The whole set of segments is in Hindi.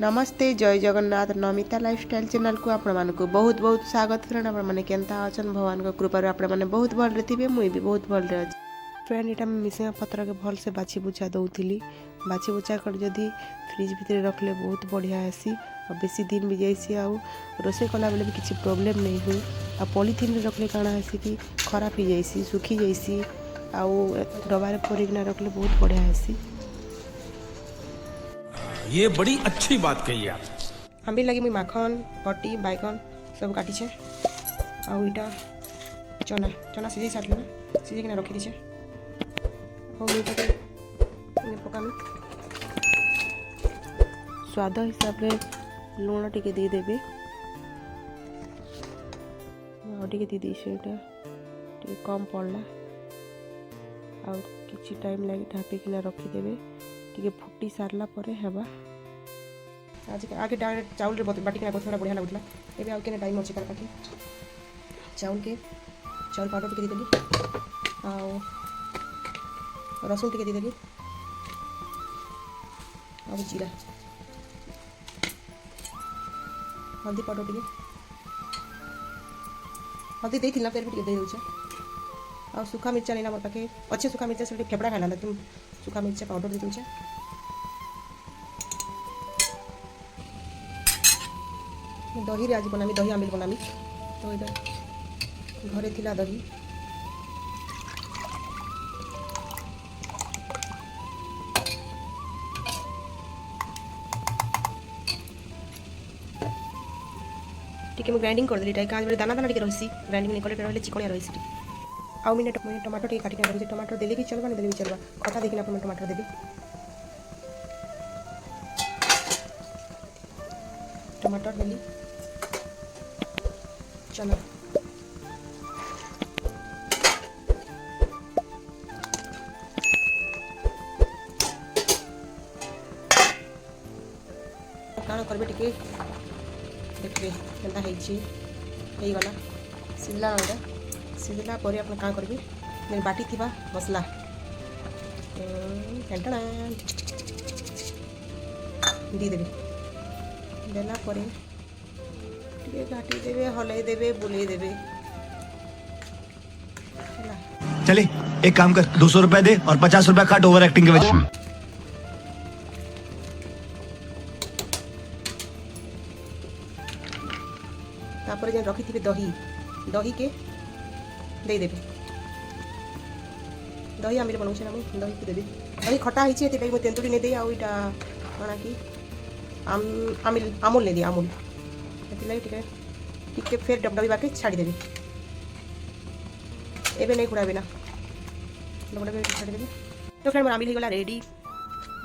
नमस्ते जय जगन्नाथ नमिता लाइफस्टाइल चैनल को आपण मानक बहुत बहुत स्वागत फ्रेंड। आपण मैंने केनता अछन भगवान को कृपा आपण मैंने बहुत भल थे मुई भी बहुत भल अच्छी फ्रेंड। यहाँ मिसिंगा पत्र के भल से बाछी बुछा दौली बाछी बुछा कर जदि फ्रिज भितर रखले बहुत बढ़िया आसी और बेसी दिन भी जाइसी आ रोसे कला बेले भी किसी प्रोब्लेम नहीं हुई। आ पॉलिथिन रखले काଣା हेसी कि खराब हो जाइसी सुखी जाइसी आ डबारे परिकिना रखले बहुत बढ़िया आसी। ये बड़ी अच्छी बात कही आप। हम भी लगी मुई माखन कटी बैगन सब काटी छे आउ इटा चना चना सिझे सारले ना सिझे किना रखी दीछे और मुई ताके पकामी स्वाद हिसाब रे लूण टिके दे देबे और टिके दी दीछे इटा टिके कम पड़ला और किछि टाइम लागि ढापी किना रखी देबे टिके फुटी सारला परे हेबा। आज आगे डायरेक्ट चाउल रे बाटी के बहुत बढ़िया लगुला एबे आउ केने टाइम अछि कर पाके चाउल पाउडर टिके देली आ रसुन टिके देली आ जीरा हल्दी पाउडर टिके हल्दी देथिला फिर भी टिके दे दउछ आ सुखा मिर्चा लेना मोर पाके अच्छे सुखा मिर्चा से फेफड़ा खाला तुम सुखा मिर्चा पाउडर दे दउछ दही रे आज बनामी दही आमिल बनामी तो इधर घरे थिला दही टिके मैं ग्राइंडिंग कर देली टाइ काज बेले दाना दाना टिके रहसी ग्राइंडिंग नहीं करे रहले चिकनिया रहसी आउ मिने टमाटो टिके काटी के रखी टमाटो देले भी चलबा नहीं देले भी चलबा खटा देखिना अपन टमाटो देबी टमाटर देली चना काण करबे टिके देखबे केनता हेछि हेई वाला सिझला नडा सिझला परे अपन का करबे ने बाटी थिबा मसला टेंटना दी देबे देला परे टिके घाटी देबे हलै देबे बुले देबे। चले एक काम कर 200 रुपए दे और 50 रुपए काट ओवर एक्टिंग के वजह से। तापर जे रखी थिबे दही दही के दे देबे दही आमिल बनौछे ना मैं दही के देबे दही खटा हिचे एते टाइम तेंतुड़ी ने दे आ ओइटा माना कि आमिल अमूल ने दे अमूल एते टिके टिके फिर डबडबी बाके छाड़ी देबे एबे नहीं खुड़ाबे ना डबडबी छाड़ी देबे। तो फ्रेंड मोर आमिल हो गला रेडी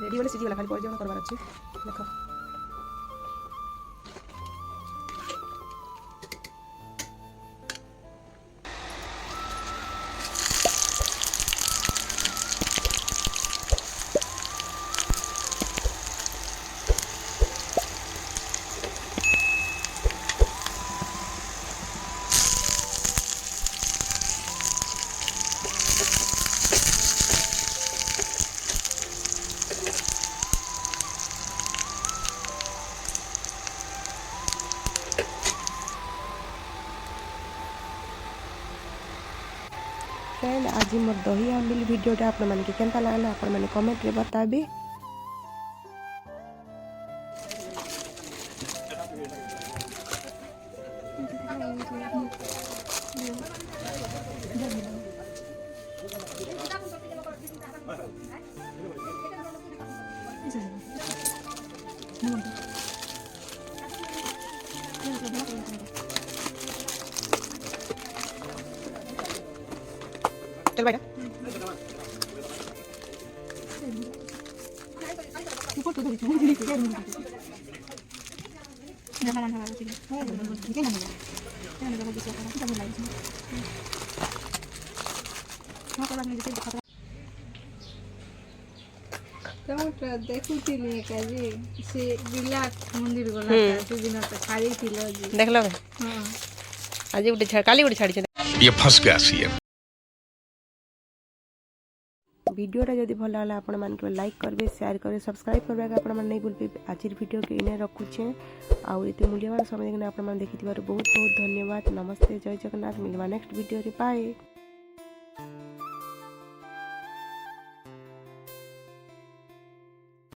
वाले सीजी वाला खाली पर जण करबार अछि देखो फ्रेंड आज मोर दही आमिल वीडियोटा आपण माने के केनता लागला आपण माने कमेंट रे बताबे। चल बैठा देखुଥିଲି କାଜି ସେ ବିଲାସ ମନ୍ଦିର ଗଲା ସେଦିନ ତ ଛାଡ଼ିଥିଲ ଯେ देखलो ହଁ आज गुटे काली गुटे छाड़ी ये फंस गया सीएम। वीडियोटा जदि भल लगा आपण मानके लाइक करबे शेयर करबे सब्सक्राइब करबे आपण मन नहीं भूलबे। आज वीडियो के इने रखुछे आउ एते मूल्यवान समय देखने आपण मन देखिथिबार बहुत बहुत धन्यवाद। नमस्ते, जय जगन्नाथ। मिलवा नेक्स्ट वीडियो रे, बाय।